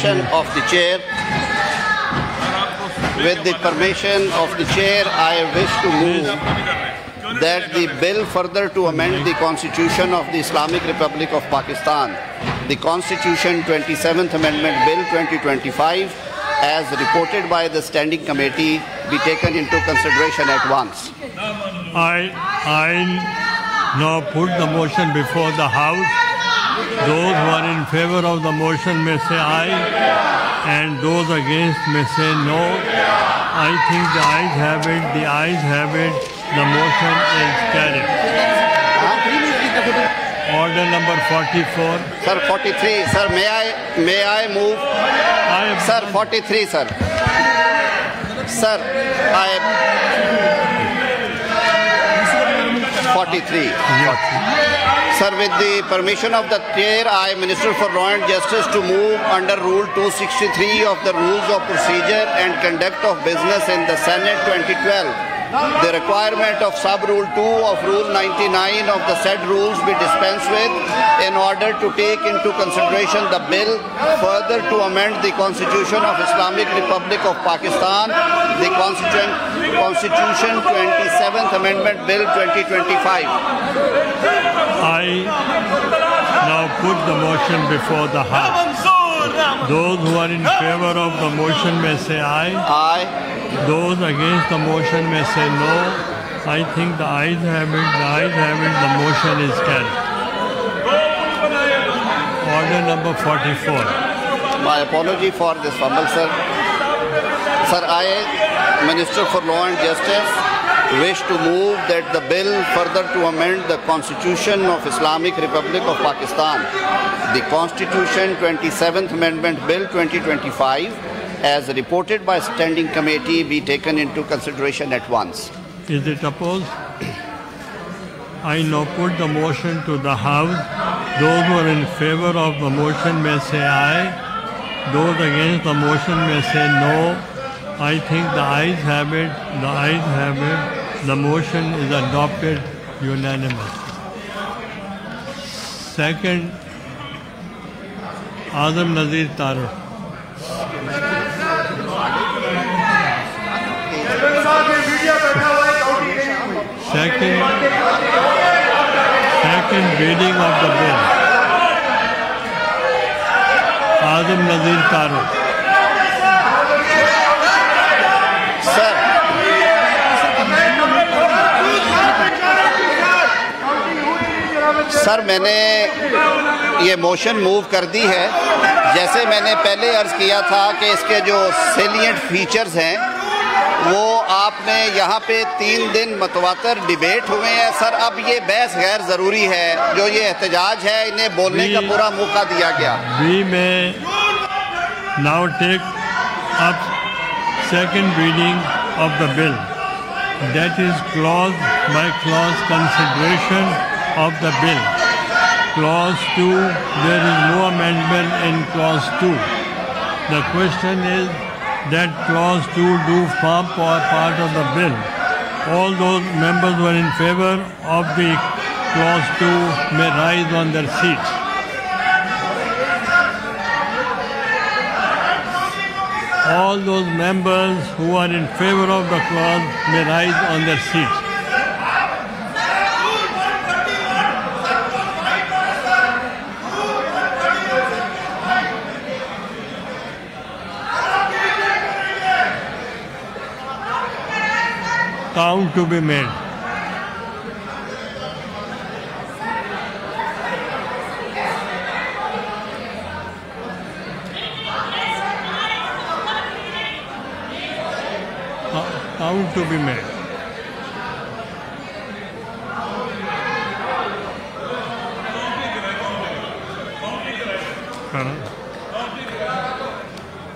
permission of the chair, I wish to move that the bill further to amend the Constitution of the Islamic Republic of Pakistan, the Constitution 27th Amendment Bill 2025, as reported by the Standing Committee, be taken into consideration at once. I now put the motion before the House. Those who are in favor of the motion may say aye, and those against may say no. I think the ayes have it. The ayes have it. The motion is carried. Order number 44. Sir, 43. Sir, may I move? Sir, 43, sir. Sir, 43. Sir, with the permission of the chair, I, Minister for Law and Justice, to move under Rule 263 of the Rules of Procedure and Conduct of Business in the Senate 2012. The requirement of Sub-Rule 2 of Rule 99 of the said rules be dispensed with in order to take into consideration the bill further to amend the Constitution of Islamic Republic of Pakistan, the Constitution 27th Amendment Bill 2025. I now put the motion before the House. Those who are in favor of the motion may say aye. Aye. Those against the motion may say no. I think the ayes have it. The ayes have it. The motion is carried. Order number 44. My apology for this fumble, sir. Sir, I, Minister for Law and Justice, wish to move that the bill further to amend the Constitution of Islamic Republic of Pakistan, the Constitution 27th Amendment Bill 2025, as reported by Standing Committee, be taken into consideration at once. Is it opposed? I now put the motion to the House. Those who are in favor of the motion may say aye. Those against the motion may say no. I think the ayes have it. The ayes have it. The motion is adopted unanimously. Second, Azam Nazir Taro. Second reading of the bill. Azam Nazir Taro. Sir, मैंने ये motion move कर दी है। जैसे मैंने पहले अर्ज़ किया था कि इसके जो सेलिएंट फीचर्स हैं वो आपने यहाँ पे 3 दिन मतवातर डिबेट हुए हैं। सर, अब ये बहस गैर ज़रूरी है। जो ये एहतजाज है, इन्हें बोलने का पूरा मौका दिया गया। We may now take up second reading of the bill. That is clause by clause consideration of the bill. Clause 2, there is no amendment in clause 2. The question is that clause 2 do form part of the bill. All those members who are in favor of the clause 2 may rise on their seats. All those members who are in favor of the clause may rise on their seats. Count to be made. Count to be made.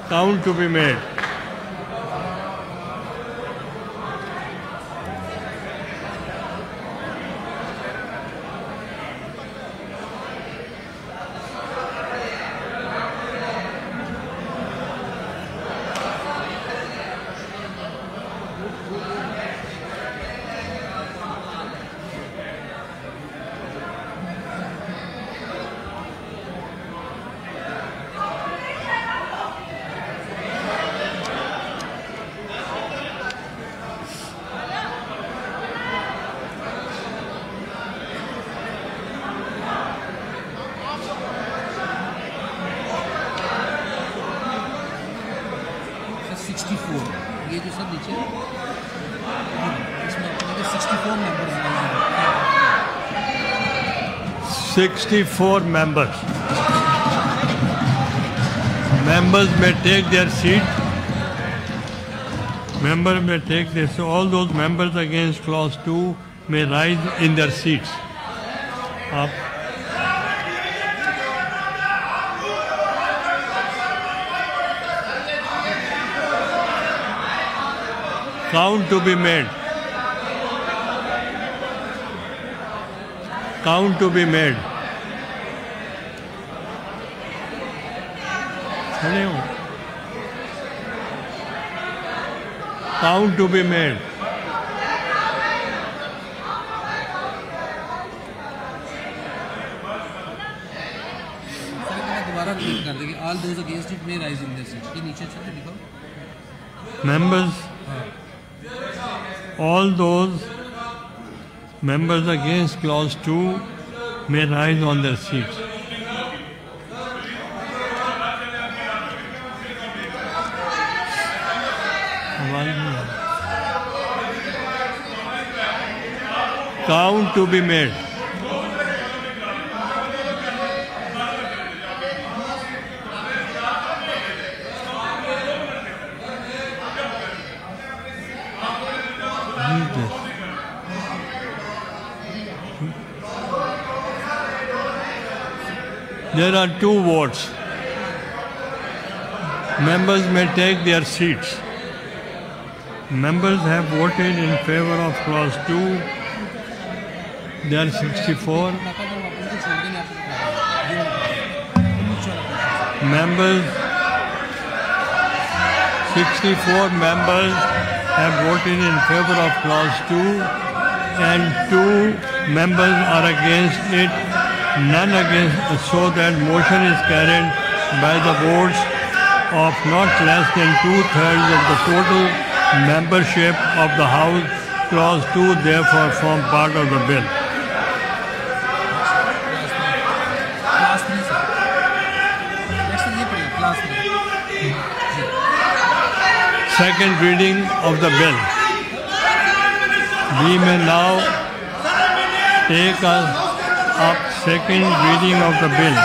Count to be made. 64 ये जो सब नीचे इसमें अपने 64 members हैं 64 members. Members may take their seat. Members may take this. So all those members against clause 2 may rise in their seats. Up. Count to be made. Count to be made. खड़े हो. Count to be made. दोबारा repeat कर देंगे. All those against it may rise in their seats. ये नीचे अच्छे से लिखो. Members, all those members against clause 2 may rise on their seats. Count to be made. There are 2 votes. Members may take their seats. Members have voted in favor of clause 2. There are 64. Members, 64 members have voted in favor of clause 2 and 2 members are against it. None against, so that motion is carried by the votes of not less than 2/3 of the total membership of the House. Clause 2 therefore form part of the bill. Second reading of the bill. We may now take up second reading of the bill.